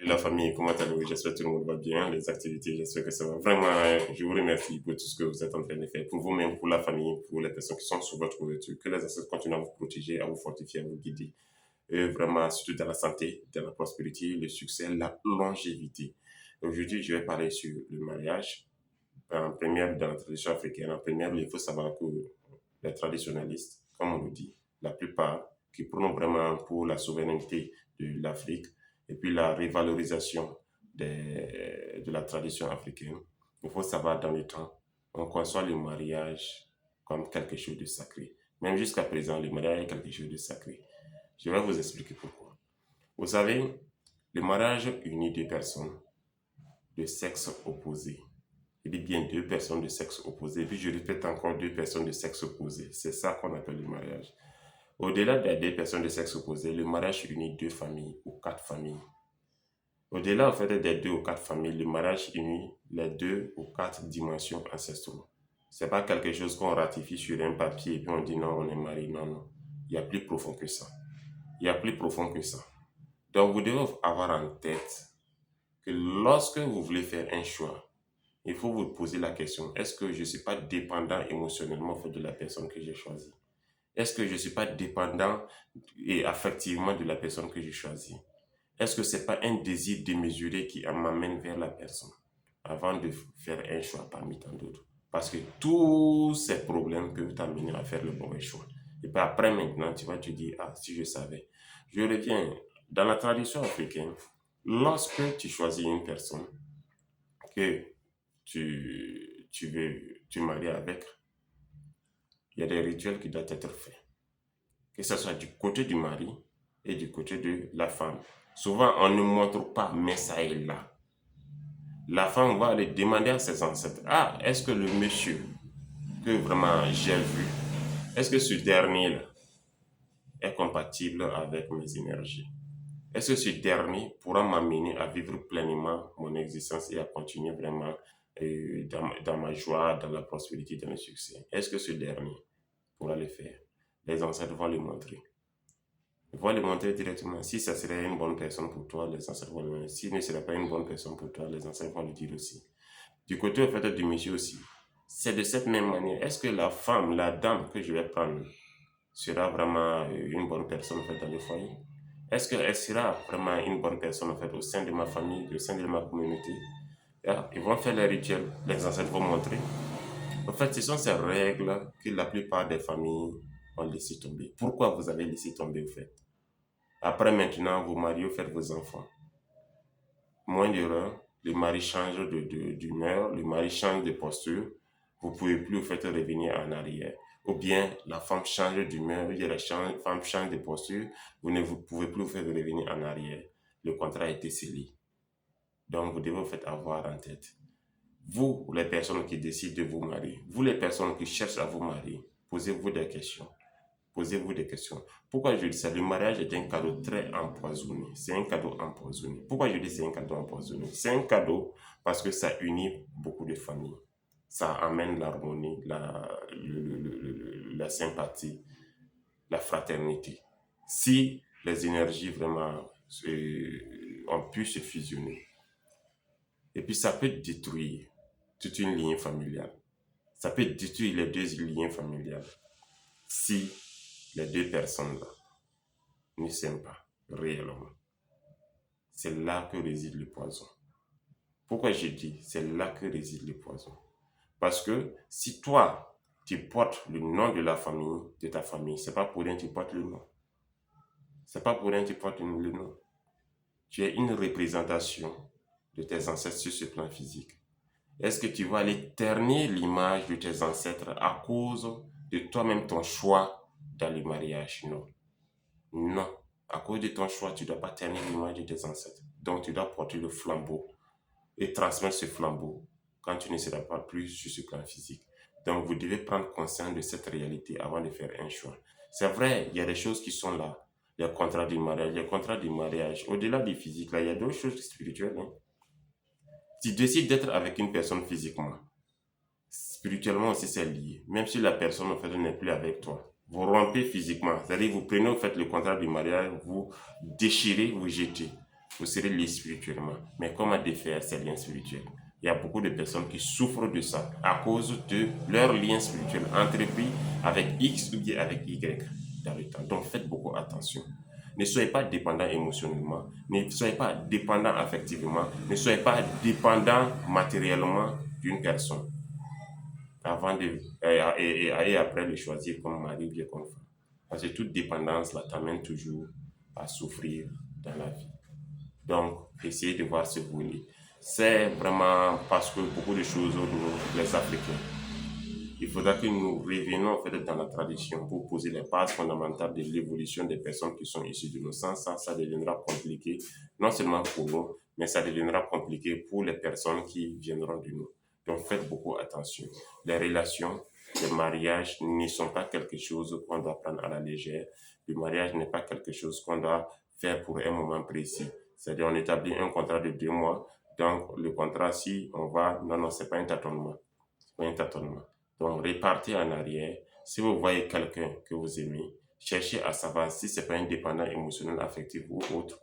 La famille, comment allez-vous? J'espère que tout le monde va bien. Les activités, j'espère que ça va. Vraiment, je vous remercie pour tout ce que vous êtes en train de faire. Pour vous-même, pour la famille, pour les personnes qui sont sous votre couverture. Que les ancêtres continuent à vous protéger, à vous fortifier, à vous guider. Et vraiment, surtout dans la santé, dans la prospérité, le succès, la longévité. Aujourd'hui, je vais parler sur le mariage. En première, dans la tradition africaine, en première, il faut savoir que les traditionalistes, comme on le dit, la plupart qui prônent vraiment pour la souveraineté de l'Afrique et puis la révalorisation de la tradition africaine, il faut savoir dans le temps, on conçoit le mariage comme quelque chose de sacré. Même jusqu'à présent, le mariage est quelque chose de sacré. Je vais vous expliquer pourquoi. Vous savez, le mariage unit deux personnes de sexe opposé. Il dit bien deux personnes de sexe opposé. Et puis je répète encore deux personnes de sexe opposé. C'est ça qu'on appelle le mariage. Au-delà des deux personnes de sexe opposé, le mariage unit deux familles ou quatre familles. Au-delà en fait, des deux ou quatre familles, le mariage unit les deux ou quatre dimensions ancestrales. C'est pas quelque chose qu'on ratifie sur un papier et puis on dit non, on est marié. Non, non. Il y a plus profond que ça. Il y a plus profond que ça. Donc vous devez avoir en tête que lorsque vous voulez faire un choix, il faut vous poser la question, est-ce que je ne suis pas dépendant émotionnellement en fait, de la personne que j'ai choisie? Est-ce que je ne suis pas dépendant et affectivement de la personne que j'ai choisie? Est-ce que ce n'est pas un désir démesuré qui m'amène vers la personne avant de faire un choix parmi tant d'autres? Parce que tous ces problèmes peuvent t'amener à faire le mauvais choix. Et puis après, maintenant, tu vas te dire, ah, si je savais. Je reviens, dans la tradition africaine, lorsque tu choisis une personne que tu veux te marier avec, il y a des rituels qui doivent être faits. Que ce soit du côté du mari et du côté de la femme. Souvent, on ne montre pas, mais ça est là. La femme va aller demander à ses ancêtres, ah, est-ce que le monsieur que vraiment j'ai vu, est-ce que ce dernier-là est compatible avec mes énergies? Est-ce que ce dernier pourra m'amener à vivre pleinement mon existence et à continuer vraiment dans ma joie, dans la prospérité, dans le succès? Est-ce que ce dernier pourra le faire? Les ancêtres vont le montrer. Ils vont le montrer directement. Si ça serait une bonne personne pour toi, les ancêtres vont le montrer. Si ce ne serait pas une bonne personne pour toi, les ancêtres vont le dire aussi. Du côté en fait, du monsieur aussi, c'est de cette même manière. Est-ce que la femme, la dame que je vais prendre sera vraiment une bonne personne en fait, dans le foyer? Est-ce qu'elle sera vraiment une bonne personne en fait, au sein de ma famille, au sein de ma communauté? Ils vont faire les rituels, les ancêtres vont montrer. En fait, ce sont ces règles que la plupart des familles ont laissé tomber. Pourquoi vous avez laissé tomber au fait? Après maintenant, vous mariez, vous faites vos enfants. Moins d'erreurs, le mari change d'humeur, le mari change de posture. Vous ne pouvez plus vous faire revenir en arrière. Ou bien la femme change d'humeur, la femme change de posture, vous pouvez plus vous faire revenir en arrière. Le contrat a été scellé. Donc vous devez vous faire avoir en tête. Vous, les personnes qui décident de vous marier, vous, les personnes qui cherchent à vous marier, posez-vous des questions. Posez-vous des questions. Pourquoi je dis ça? Le mariage est un cadeau très empoisonné. C'est un cadeau empoisonné. Pourquoi je dis c'est un cadeau empoisonné? C'est un cadeau parce que ça unit beaucoup de familles. Ça amène l'harmonie, la sympathie, la fraternité. Si les énergies vraiment ont pu se fusionner. Et puis ça peut détruire toute une lignée familiale. Ça peut détruire les deux lignées familiales. Si les deux personnes-là ne s'aiment pas réellement. C'est là que réside le poison. Pourquoi je dis c'est là que réside le poison? Parce que si toi, tu portes le nom de la famille, de ta famille, c'est pas pour rien que tu portes le nom. C'est pas pour rien que tu portes le nom. Tu es une représentation de tes ancêtres sur ce plan physique. Est-ce que tu vas aller ternir l'image de tes ancêtres à cause de toi-même, ton choix dans le mariage? Non. Non. À cause de ton choix, tu ne dois pas ternir l'image de tes ancêtres. Donc, tu dois porter le flambeau et transmettre ce flambeau quand tu ne seras pas plus sur ce plan physique. Donc, vous devez prendre conscience de cette réalité avant de faire un choix. C'est vrai, il y a des choses qui sont là. Les contrats du mariage, au-delà du physique, là, il y a d'autres choses spirituelles. Hein. Tu décides d'être avec une personne physiquement. Spirituellement aussi, c'est lié. Même si la personne, en fait, n'est plus avec toi. Vous rompez physiquement. C'est-à-dire, vous prenez, vous faites le contrat du mariage, vous déchirez, vous jetez. vous serez lié spirituellement. Mais comment défaire ces liens spirituels? Il y a beaucoup de personnes qui souffrent de ça à cause de leur lien spirituel entrepris avec X ou bien avec Y dans le temps. Donc faites beaucoup attention. Ne soyez pas dépendant émotionnellement, ne soyez pas dépendant affectivement, ne soyez pas dépendant matériellement d'une personne avant de, et après le choisir comme mari ou bien comme femme. Parce que toute dépendance là t'amène toujours à souffrir dans la vie. Donc, essayez de voir ce volet. C'est vraiment parce que beaucoup de choses, nous, les Africains, il faudra que nous revenions en fait dans la tradition pour poser les bases fondamentales de l'évolution des personnes qui sont issues de nos sens. Ça deviendra compliqué, non seulement pour nous, mais ça deviendra compliqué pour les personnes qui viendront de nous. Donc faites beaucoup attention. Les relations, les mariages ne sont pas quelque chose qu'on doit prendre à la légère. Le mariage n'est pas quelque chose qu'on doit faire pour un moment précis. C'est-à-dire on établit un contrat de 2 mois. Donc le contrat, si on va, non, c'est pas un tâtonnement. C'est pas un tâtonnement. Donc, repartez en arrière. Si vous voyez quelqu'un que vous aimez, cherchez à savoir si ce n'est pas un dépendant émotionnel, affectif ou autre,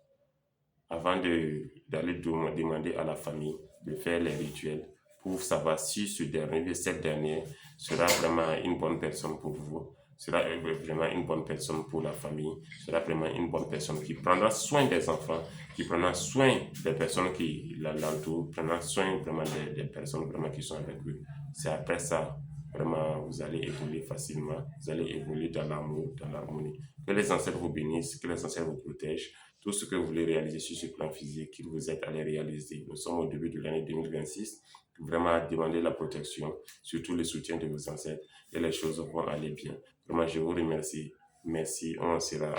avant d'aller demander à la famille de faire les rituels pour savoir si ce dernier, cette dernière sera vraiment une bonne personne pour vous, sera vraiment une bonne personne pour la famille, sera vraiment une bonne personne qui prendra soin des enfants, qui prendra soin des personnes qui l'entourent, prendra soin vraiment des personnes vraiment qui sont avec eux. C'est après ça, vraiment, vous allez évoluer facilement, vous allez évoluer dans l'amour, dans l'harmonie. Que les ancêtres vous bénissent, que les ancêtres vous protègent. Tout ce que vous voulez réaliser sur ce plan physique, qu'ils vous aident à les réaliser. Nous sommes au début de l'année 2026. Vraiment, demandez la protection, surtout le soutien de vos ancêtres, et les choses vont aller bien. Vraiment, je vous remercie. Merci. On sera